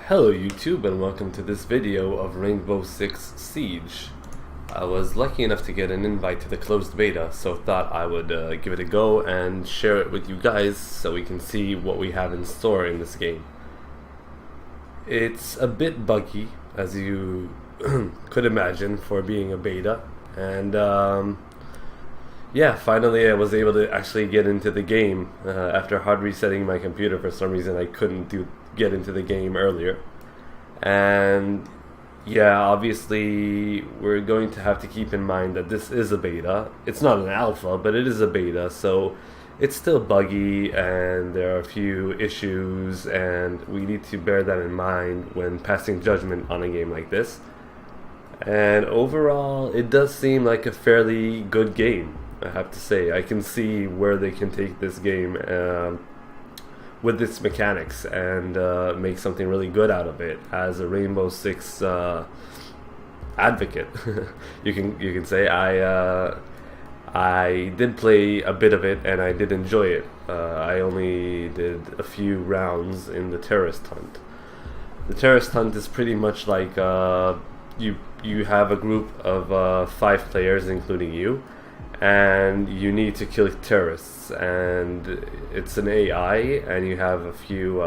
Hello YouTube and welcome to this video of Rainbow Six Siege. I was lucky enough to get an invite to the closed beta, so thought I would give it a go and share it with you guys so we can see what we have in store in this game. It's a bit buggy, as you could imagine, for being a beta, and yeah, finally I was able to actually get into the game. After hard resetting my computer, for some reason I couldn't get into the game earlier. And yeah, obviously we're going to have to keep in mind that this is a beta. It's not an alpha, but it is a beta, so it's still buggy and there are a few issues, and we need to bear that in mind when passing judgment on a game like this. And overall, it does seem like a fairly good game, I have to say. I can see where they can take this game with its mechanics and make something really good out of it. As a Rainbow Six advocate, you can say I did play a bit of it and I did enjoy it. I only did a few rounds in the terrorist hunt. The terrorist hunt is pretty much like you have a group of 5 players, including you, and you need to kill terrorists, and it's an AI, and you have a few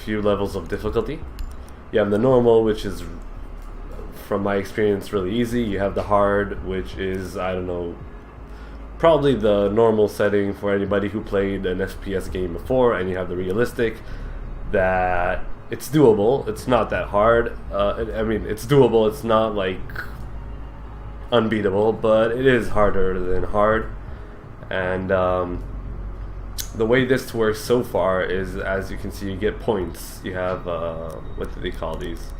levels of difficulty. You have the normal, which is, from my experience, really easy. You have the hard, which is, I don't know, probably the normal setting for anybody who played an FPS game before. And you have the realistic, that it's doable. It's not that hard. I mean, it's doable. It's not like unbeatable, but it is harder than hard. And the way this works so far is, as you can see, you get points. You have what do they call these?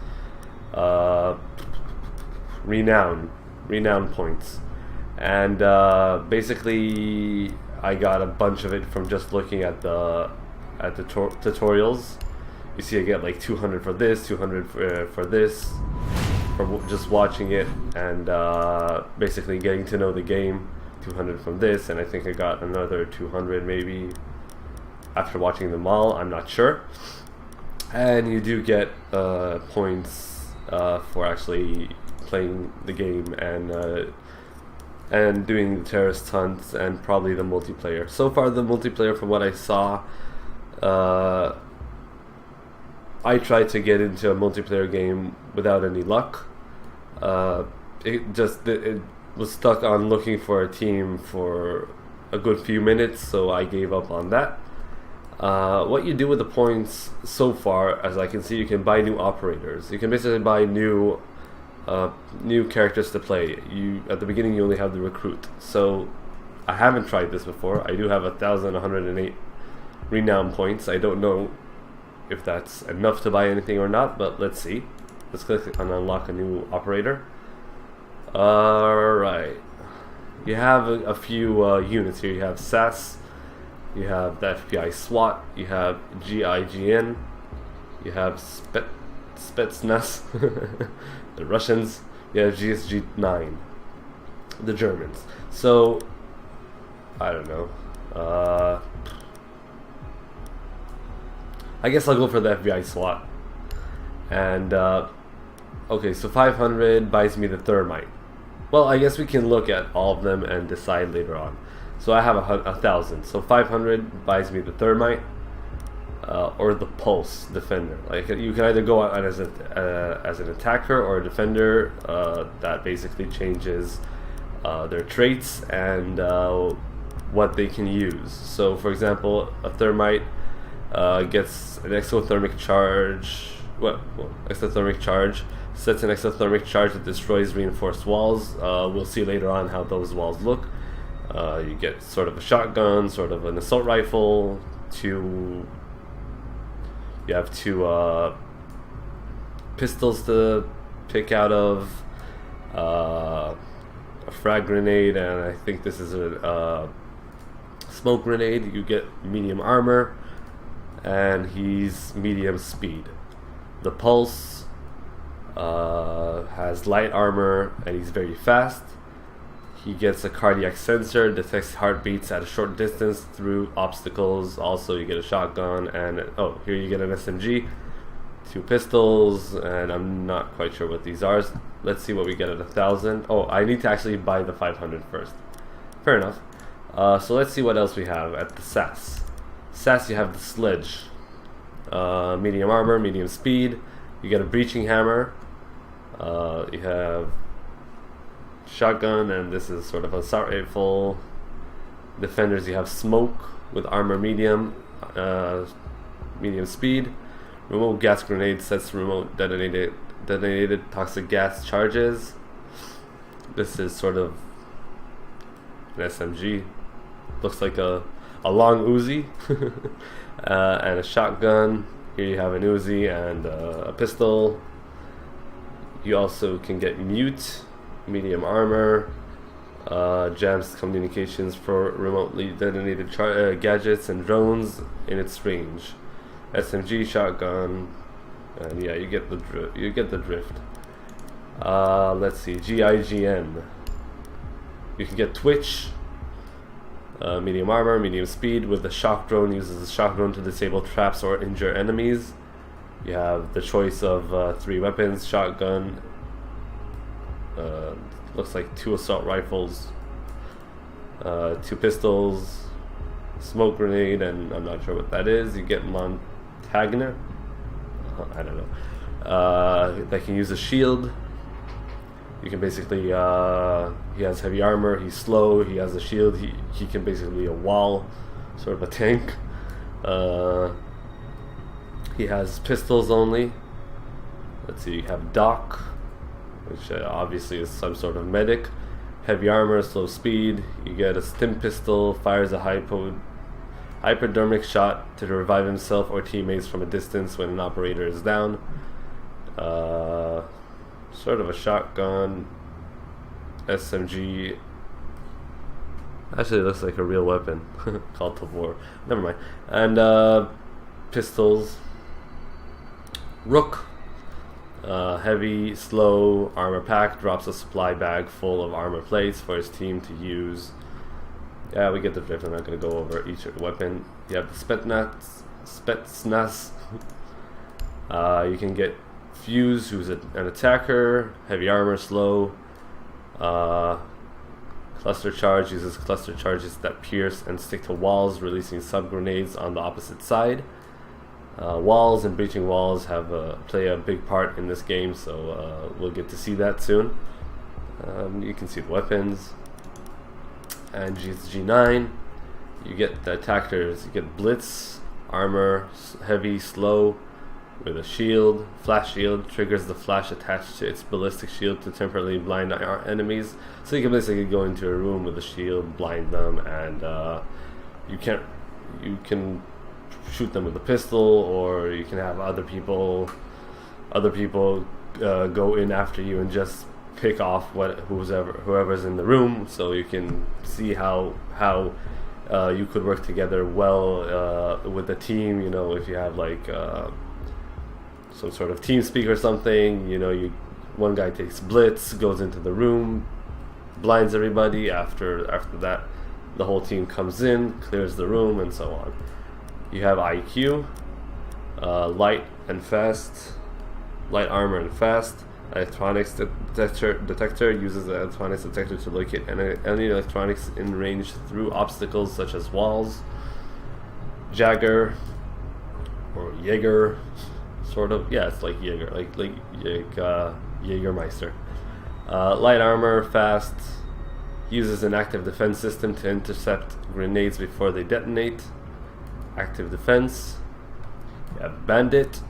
Renown points. And basically I got a bunch of it from just looking at the tutorials. You see I get like 200 for this, 200 for this, for just watching it, and basically getting to know the game. 200 from this, and I think I got another 200 maybe after watching them all, I'm not sure. And you do get points for actually playing the game and doing the terrorist hunts and probably the multiplayer. So far the multiplayer, from what I saw, I tried to get into a multiplayer game without any luck. It was stuck on looking for a team for a good few minutes, so I gave up on that. What you do with the points so far, as I can see, you can buy new operators. You can basically buy new characters to play. At the beginning you only have the recruit. So I haven't tried this before. I do have 1,108 renown points. I don't know if that's enough to buy anything or not, but let's see. Let's click on unlock a new operator. Alright, you have a few units here. You have SAS, you have the FBI SWAT, you have GIGN, you have Spetsnaz, the Russians, you have GSG-9, the Germans. So, I don't know. I guess I'll go for the FBI SWAT. And, okay, so 500 buys me the thermite. Well, I guess we can look at all of them and decide later on. So I have 1,000. So 500 buys me the thermite or the pulse defender. Like, you can either go out as an attacker or a defender. That basically changes their traits and what they can use. So, for example, a thermite gets an exothermic charge. Exothermic charge. Sets an exothermic charge that destroys reinforced walls. We'll see later on how those walls look. You get sort of a shotgun, sort of an assault rifle. You have 2 pistols to pick out of. A frag grenade, and I think this is a smoke grenade. You get medium armor, and he's medium speed. The pulse has light armor and he's very fast. He gets a cardiac sensor, detects heartbeats at a short distance through obstacles. Also, you get a shotgun, and oh, here you get an SMG, 2 pistols, and I'm not quite sure what these are. Let's see what we get at 1,000. Oh, I need to actually buy the 500 first. Fair enough. So let's see what else we have at the SAS. SAS, you have the sledge, medium armor, medium speed. You get a breaching hammer. You have shotgun, and this is sort of a assault rifle. Defenders, you have smoke with armor medium, medium speed. Remote gas grenade sets remote detonated toxic gas charges. This is sort of an SMG. Looks like a long Uzi. And a shotgun. Here you have an Uzi and a pistol. You also can get mute, medium armor, jams communications for remotely detonated gadgets and drones in its range. SMG, shotgun, and yeah, you get the drift. Let's see, GIGN. You can get Twitch, medium armor, medium speed with the shock drone. Uses the shock drone to disable traps or injure enemies. You have the choice of 3 weapons: shotgun, looks like 2 assault rifles, 2 pistols, smoke grenade, and I'm not sure what that is. You get Montagner, I don't know, that can use a shield. You can basically, he has heavy armor, he's slow, he has a shield, he can basically be a wall, sort of a tank. He has pistols only. Let's see, you have Doc, which obviously is some sort of medic. Heavy armor, slow speed. You get a stim pistol, fires a hypodermic shot to revive himself or teammates from a distance when an operator is down. Sort of a shotgun. SMG. Actually, it looks like a real weapon called Tavor. Never mind. And pistols. Rook. Heavy, slow, armor pack. Drops a supply bag full of armor plates for his team to use. Yeah, we get the drift. I'm not going to go over each weapon. You have the Spetsnaz. You can get Fuse, who's an attacker. Heavy armor, slow. Cluster charge uses cluster charges that pierce and stick to walls, releasing sub grenades on the opposite side. Walls and breaching walls play a big part in this game, so we'll get to see that soon. You can see the weapons. And G9, you get the attackers. You get Blitz, armor, heavy, slow, with a shield. Flash shield triggers the flash attached to its ballistic shield to temporarily blind our enemies. So you can basically go into a room with a shield, blind them, and you can shoot them with a pistol, or you can have other people go in after you and just pick off whoever's in the room, so you can see how you could work together well with the team. You know, if you have like some sort of team speak or something, you know, one guy takes blitz, goes into the room, blinds everybody. After that, the whole team comes in, clears the room, and so on. You have IQ, light and fast, light armor and fast. Electronics detector uses the electronics detector to locate any electronics in range through obstacles such as walls. Jagger or Jaeger, sort of. Yeah, it's like Jaeger, like Jägermeister. Light armor, fast. Uses an active defense system to intercept grenades before they detonate. Active defense. You have Bandit,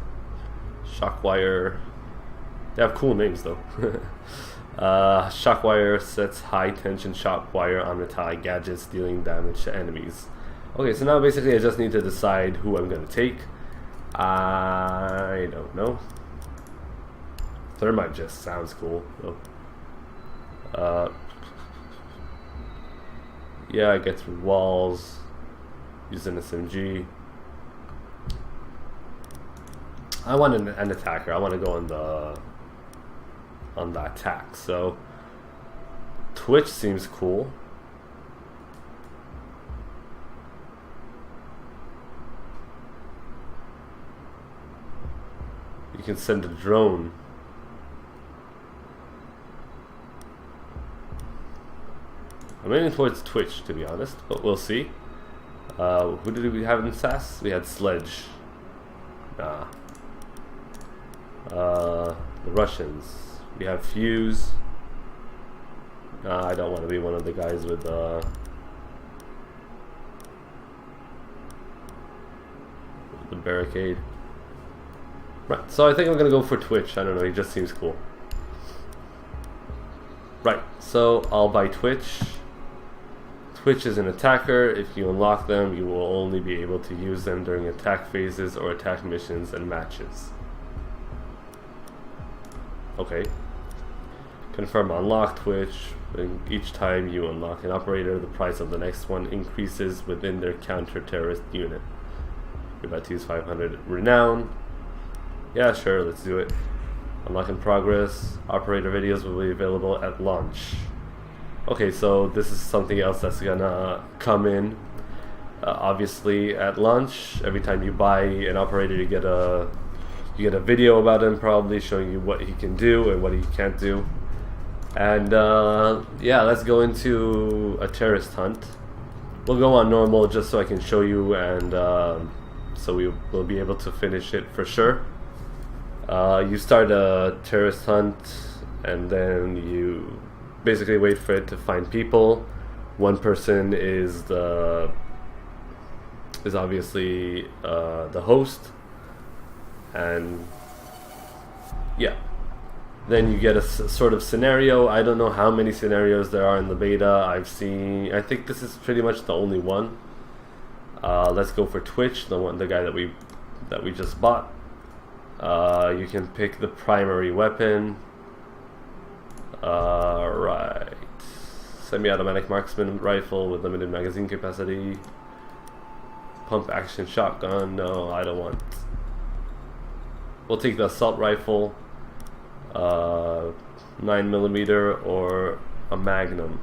Shockwire. They have cool names though. Shockwire sets high tension shockwire on metallic gadgets, dealing damage to enemies. Okay, so now basically I just need to decide who I'm gonna take. I don't know. Thermite just sounds cool. Yeah, I get through walls. Use an SMG. I want an attacker. I want to go on the attack. So Twitch seems cool. You can send a drone. I'm leaning towards Twitch, to be honest, but we'll see. Who did we have in SAS? We had Sledge. Nah. The Russians. We have Fuse. Nah, I don't want to be one of the guys with the barricade. Right, so I think I'm gonna go for Twitch. I don't know, he just seems cool. Right, so I'll buy Twitch. Twitch is an attacker. If you unlock them, you will only be able to use them during attack phases or attack missions and matches. Okay. Confirm unlock Twitch. Each time you unlock an operator, the price of the next one increases within their counter-terrorist unit. You're about to use 500 renown. Yeah, sure, let's do it. Unlock in progress. Operator videos will be available at launch. Okay, so this is something else that's gonna come in. Obviously, at launch, every time you buy an operator, you get a video about him, probably showing you what he can do and what he can't do. And yeah, let's go into a terrorist hunt. We'll go on normal just so I can show you, and so we will be able to finish it for sure. You start a terrorist hunt, and then you basically wait for it to find people. One person is obviously the host, and yeah, then you get a sort of scenario. I don't know how many scenarios there are in the beta. I think this is pretty much the only one. Let's go for Twitch, the guy that we just bought. You can pick the primary weapon. Right. Semi-automatic marksman rifle with limited magazine capacity. Pump action shotgun. No, I don't want. We'll take the assault rifle. 9mm or a Magnum.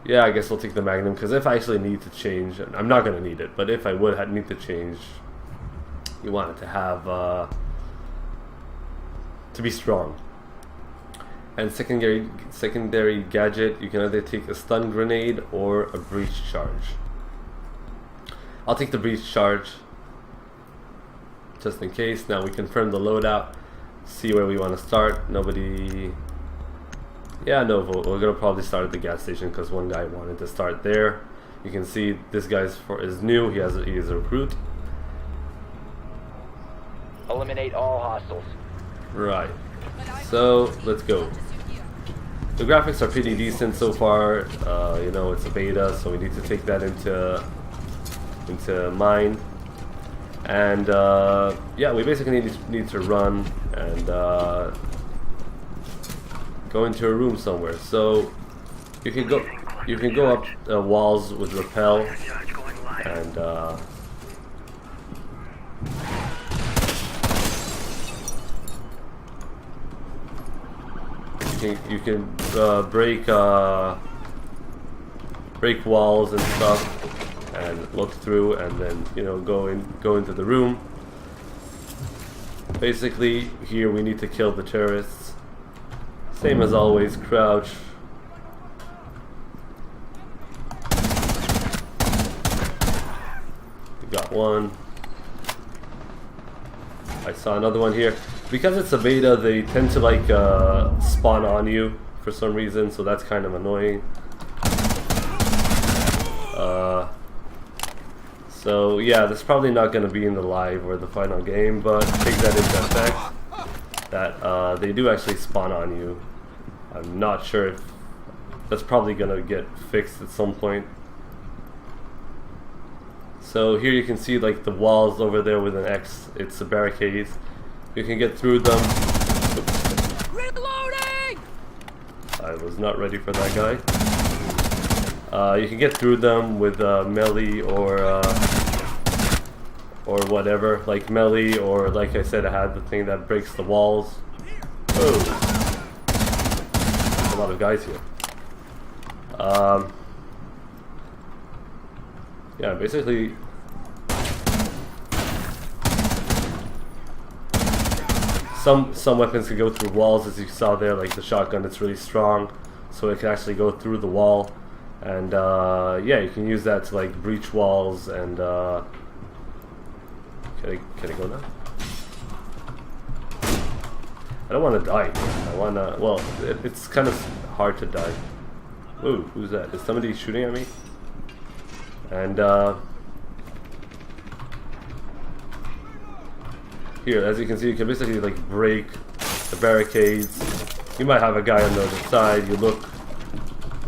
Yeah, I guess we'll take the Magnum, because if I actually need to change, I'm not going to need it, but if I would need to change, you want it to have to be strong. And secondary gadget, you can either take a stun grenade or a breach charge. I'll take the breach charge just in case. Now we confirm the loadout, see where we want to start. Nobody. Yeah, no vote. We're gonna probably start at the gas station because one guy wanted to start there. You can see this guy's is new. He is a recruit. Eliminate all hostiles. Right. So let's go. The graphics are pretty decent so far. You know, it's a beta, so we need to take that into mind. And yeah, we basically need to run and go into a room somewhere. So you can go up walls with rappel, and you can break walls and stuff, and look through, and then go into the room. Basically, here we need to kill the terrorists. Same as always, crouch. We got one. I saw another one here. Because it's a beta, they tend to like spawn on you for some reason, so that's kind of annoying. So yeah, that's probably not going to be in the live or the final game, but take that into effect, that they do actually spawn on you. I'm not sure if that's probably going to get fixed at some point. So here you can see like the walls over there with an X, it's the barricades. You can get through them. Oops. Reloading! I was not ready for that guy. You can get through them with melee or whatever, like melee, or like I said, I had the thing that breaks the walls. Oh, a lot lot of guys here. Yeah, basically. Some weapons can go through walls, as you saw there, like the shotgun. It's really strong, so it can actually go through the wall, and yeah, you can use that to like breach walls. And can I go now? I don't want to die. I want to. Well, it's kind of hard to die. Ooh, who's that? Is somebody shooting at me? And here, as you can see, you can basically like break the barricades. You might have a guy on the other side. You look,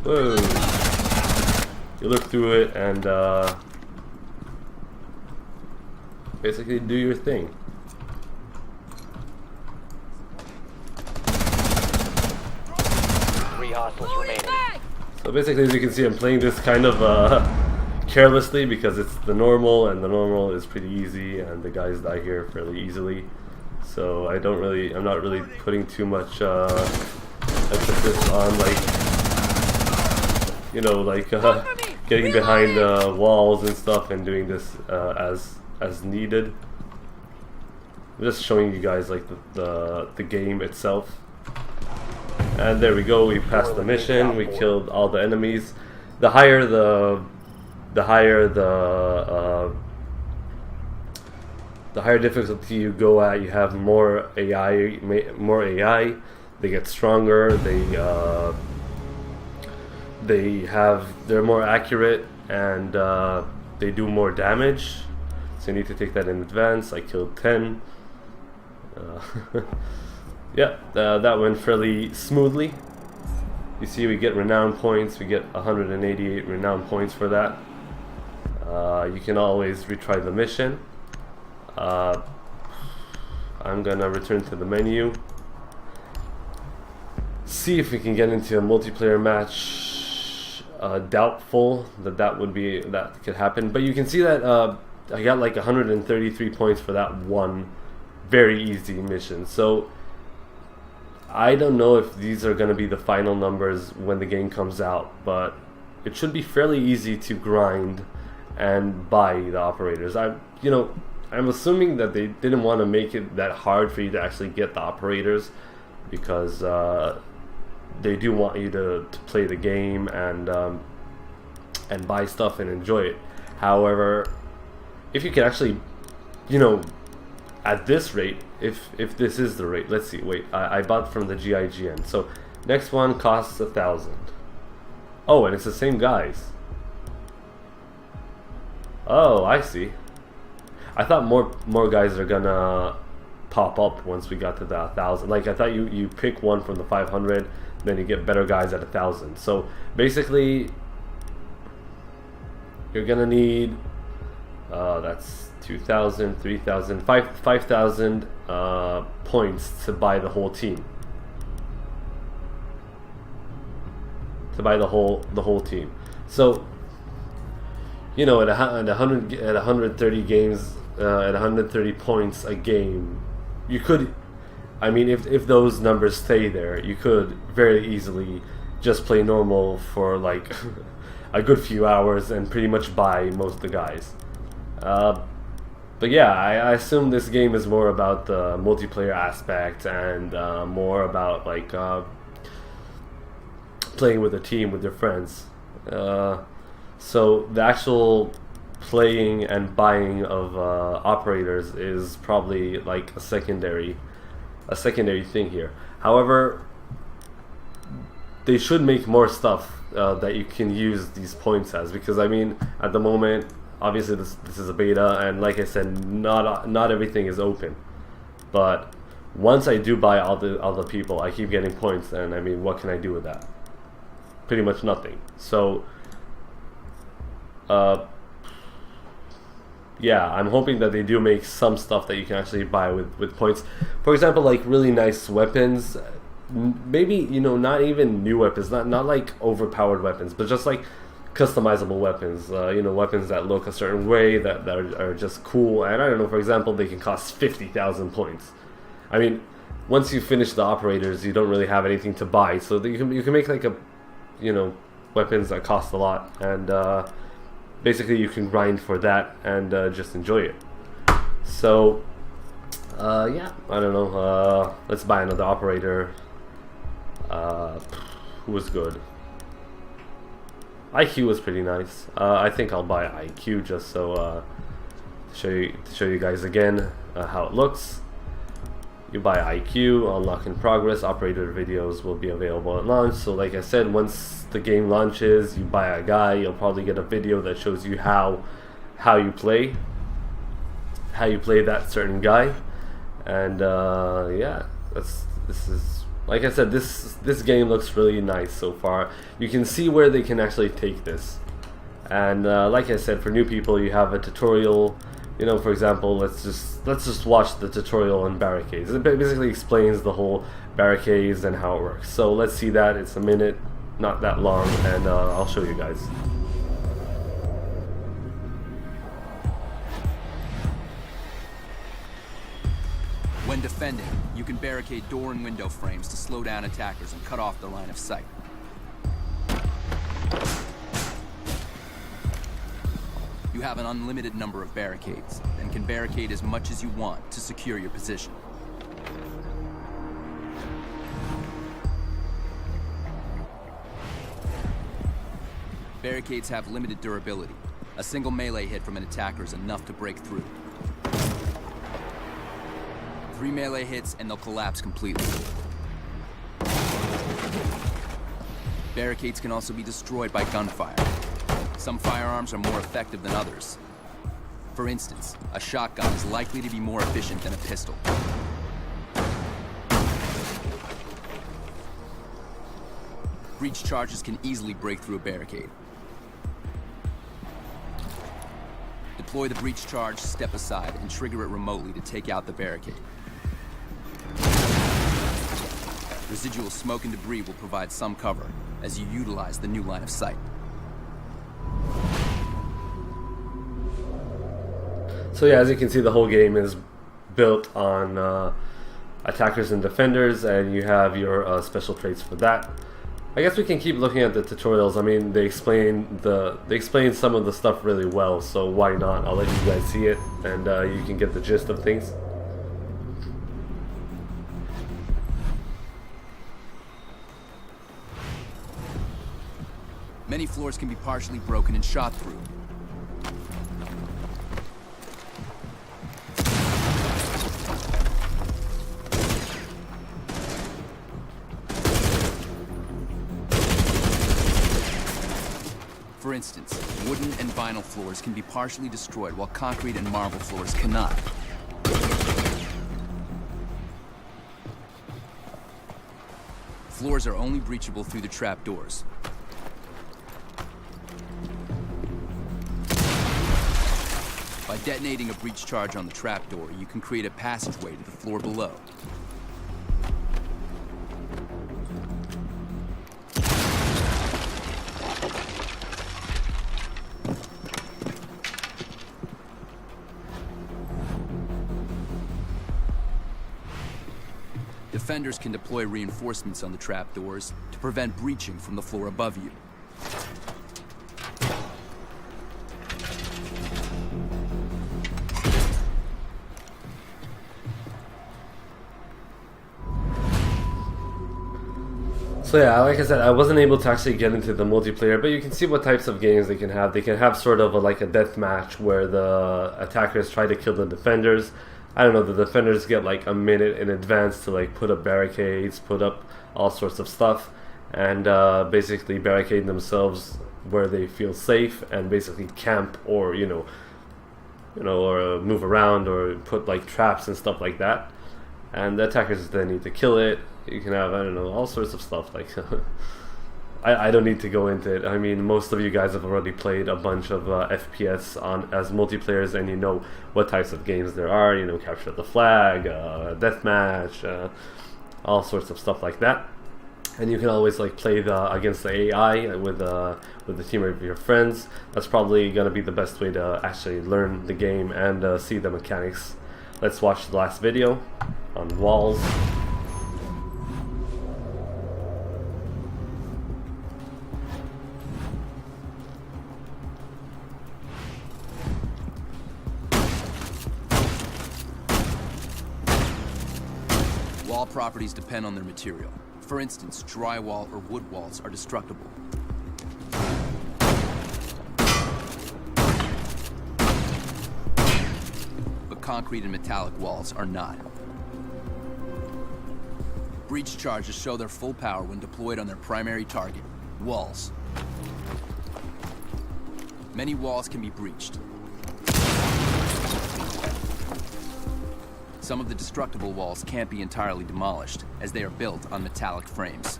whoa, you look through it and basically do your thing. So basically, as you can see, I'm playing this kind of carelessly because it's the normal, and the normal is pretty easy, and the guys die here fairly easily. So I'm not really putting too much emphasis on getting behind walls and stuff and doing this as needed. I'm just showing you guys like the game itself. And there we go. We passed the mission. We killed all the enemies. The higher difficulty you go at, you have more AI. They get stronger. They're more accurate, and they do more damage. So you need to take that in advance. I killed 10. Yeah, that went fairly smoothly. You see, we get renown points. We get 188 renown points for that. You can always retry the mission. I'm gonna return to the menu. See if we can get into a multiplayer match. Doubtful that could happen. But you can see that I got like 133 points for that one very easy mission. So I don't know if these are going to be the final numbers when the game comes out, but it should be fairly easy to grind and buy the operators. I'm assuming that they didn't want to make it that hard for you to actually get the operators, because they do want you to play the game and buy stuff and enjoy it. However, if you can actually, at this rate, if this is the rate, let's see, wait, I bought from the GIGN. So next one costs 1,000. Oh, and it's the same guys. Oh, I see. I thought more guys are gonna pop up once we got to the 1,000. Like, I thought you pick one from the 500, then you get better guys at 1,000. So basically, you're gonna need that's 2,000, 3,000, 5,000 points to buy the whole team. To buy the whole team. So, at 130 games, at 130 points a game, you could, if those numbers stay there, you could very easily just play normal for like a good few hours and pretty much buy most of the guys. But yeah, I assume this game is more about the multiplayer aspect and more about like playing with a team with your friends. So the actual playing and buying of operators is probably like a secondary thing here. However, they should make more stuff that you can use these points as, because at the moment, obviously this is a beta, and like I said, not everything is open. But once I do buy all the people, I keep getting points, and what can I do with that? Pretty much nothing. So yeah, I'm hoping that they do make some stuff that you can actually buy with points. For example, like really nice weapons. Maybe, not even new weapons, not like overpowered weapons, but just like customizable weapons. Weapons that look a certain way, that are just cool. And I don't know, for example, they can cost 50,000 points. once you finish the operators, you don't really have anything to buy. So that you can make like a, you know, weapons that cost a lot, and basically you can grind for that and just enjoy it. So yeah, I don't know. Let's buy another operator. Who was good? IQ was pretty nice. I think I'll buy IQ just so to show you guys again how it looks. You buy IQ, unlock in progress. Operator videos will be available at launch. So like I said, once the game launches, you buy a guy, you'll probably get a video that shows you how you play that certain guy. And yeah, this is, like I said, this game looks really nice so far. You can see where they can actually take this. And like I said, for new people, you have a tutorial. You know, for example, let's just watch the tutorial on barricades. It basically explains the whole barricades and how it works. So let's see that. It's a minute, not that long, and I'll show you guys. When defending, you can barricade door and window frames to slow down attackers and cut off their line of sight. You have an unlimited number of barricades and can barricade as much as you want to secure your position. Barricades have limited durability. A single melee hit from an attacker is enough to break through. 3 melee hits and they'll collapse completely. Barricades can also be destroyed by gunfire. Some firearms are more effective than others. For instance, a shotgun is likely to be more efficient than a pistol. Breach charges can easily break through a barricade. Deploy the breach charge, step aside, and trigger it remotely to take out the barricade. Residual smoke and debris will provide some cover as you utilize the new line of sight. So yeah, as you can see, the whole game is built on attackers and defenders, and you have your special traits for that. I guess we can keep looking at the tutorials. I mean, they explain some of the stuff really well, so why not? I'll let you guys see it, and you can get the gist of things. Many floors can be partially broken and shot through. For instance, wooden and vinyl floors can be partially destroyed while concrete and marble floors cannot. Floors are only breachable through the trapdoors. By detonating a breach charge on the trapdoor, you can create a passageway to the floor below. Defenders can deploy reinforcements on the trapdoors to prevent breaching from the floor above you. So yeah, like I said, I wasn't able to actually get into the multiplayer, but you can see what types of games they can have. They can have sort of like a death match where the attackers try to kill the defenders. I don't know, the defenders get like a minute in advance to like put up barricades, put up all sorts of stuff, and basically barricade themselves where they feel safe and basically camp, or or move around or put like traps and stuff like that. And the attackers then need to kill it. You can have, I don't know, all sorts of stuff like I don't need to go into it. I mean, most of you guys have already played a bunch of FPS as multiplayers, and you know what types of games there are. You know, capture the flag, deathmatch, all sorts of stuff like that. And you can always like play against the AI with the team of your friends. That's probably gonna be the best way to actually learn the game and see the mechanics. Let's watch the last video on walls. All properties depend on their material. For instance, drywall or wood walls are destructible. But concrete and metallic walls are not. Breach charges show their full power when deployed on their primary target, walls. Many walls can be breached. Some of the destructible walls can't be entirely demolished, as they are built on metallic frames.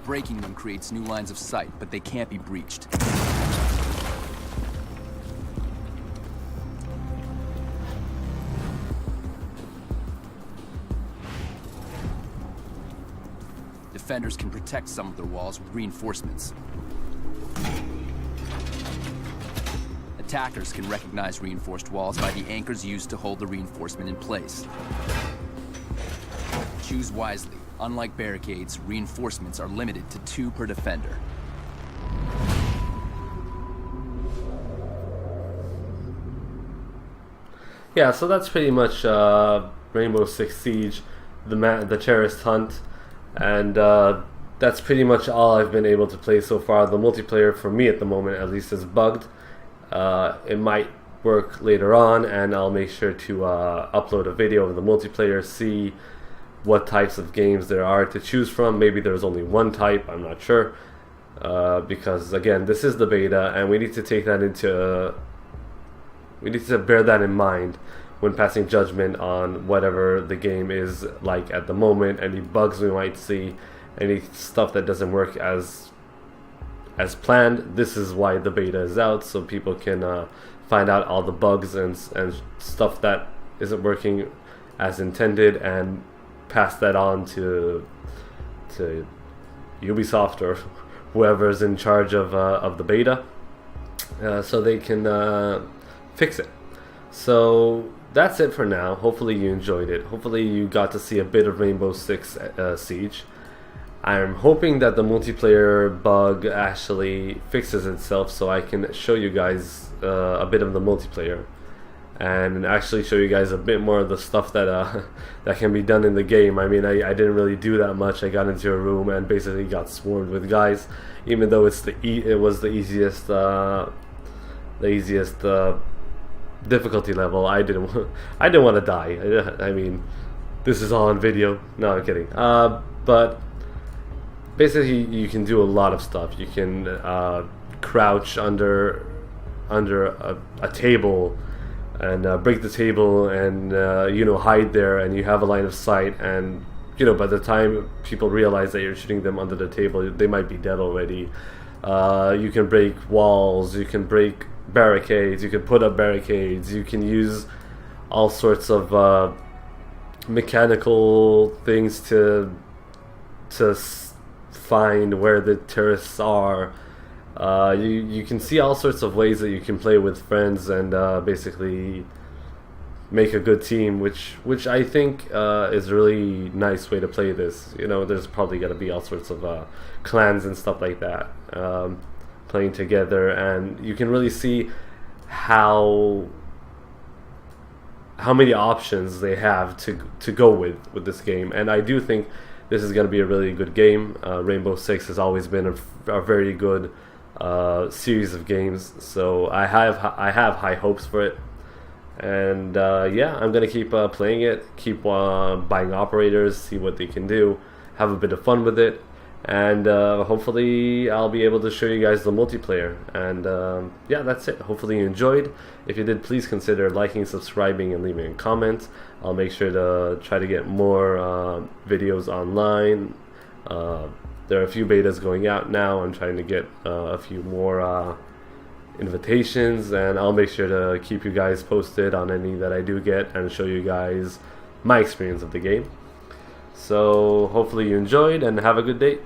Breaking them creates new lines of sight, but they can't be breached. Defenders can protect some of their walls with reinforcements. Attackers can recognize reinforced walls by the anchors used to hold the reinforcement in place. Choose wisely. Unlike barricades, reinforcements are limited to 2 per defender. Yeah, so that's pretty much Rainbow Six Siege, the terrorist hunt, and that's pretty much all I've been able to play so far. The multiplayer, for me at the moment at least, is bugged. It might work later on, and I'll make sure to upload a video of the multiplayer, see what types of games there are to choose from. Maybe there's only one type, I'm not sure, because again, this is the beta, and we need to take that into we need to bear that in mind when passing judgment on whatever the game is like at the moment, any bugs we might see, any stuff that doesn't work as planned. This is why the beta is out, so people can find out all the bugs and stuff that isn't working as intended, and pass that on to Ubisoft or whoever's in charge of the beta, so they can fix it. So that's it for now. Hopefully you enjoyed it. Hopefully you got to see a bit of Rainbow Six Siege. I'm hoping that the multiplayer bug actually fixes itself, so I can show you guys a bit of the multiplayer, and actually show you guys a bit more of the stuff that that can be done in the game. I mean, I didn't really do that much. I got into a room and basically got swarmed with guys, even though it was the easiest difficulty level. I didn't want to die. I mean, this is all on video. No, I'm kidding. But basically, you can do a lot of stuff. You can crouch under a table and break the table, and hide there, and you have a line of sight, and by the time people realize that you're shooting them under the table, they might be dead already. You can break walls, you can break barricades, you can put up barricades, you can use all sorts of mechanical things to find where the terrorists are. You can see all sorts of ways that you can play with friends and basically make a good team, which I think is a really nice way to play this. There's probably got to be all sorts of clans and stuff like that playing together, and you can really see how many options they have to go with this game. And I do think this is going to be a really good game. Rainbow Six has always been a very good series of games, so I have high hopes for it. And yeah, I'm gonna keep playing it, keep buying operators, see what they can do, have a bit of fun with it, and hopefully I'll be able to show you guys the multiplayer. And yeah, that's it. Hopefully you enjoyed. If you did, please consider liking, subscribing, and leaving a comment. I'll make sure to try to get more videos online. There are a few betas going out now. I'm trying to get a few more invitations, and I'll make sure to keep you guys posted on any that I do get and show you guys my experience of the game. So hopefully you enjoyed, and have a good day.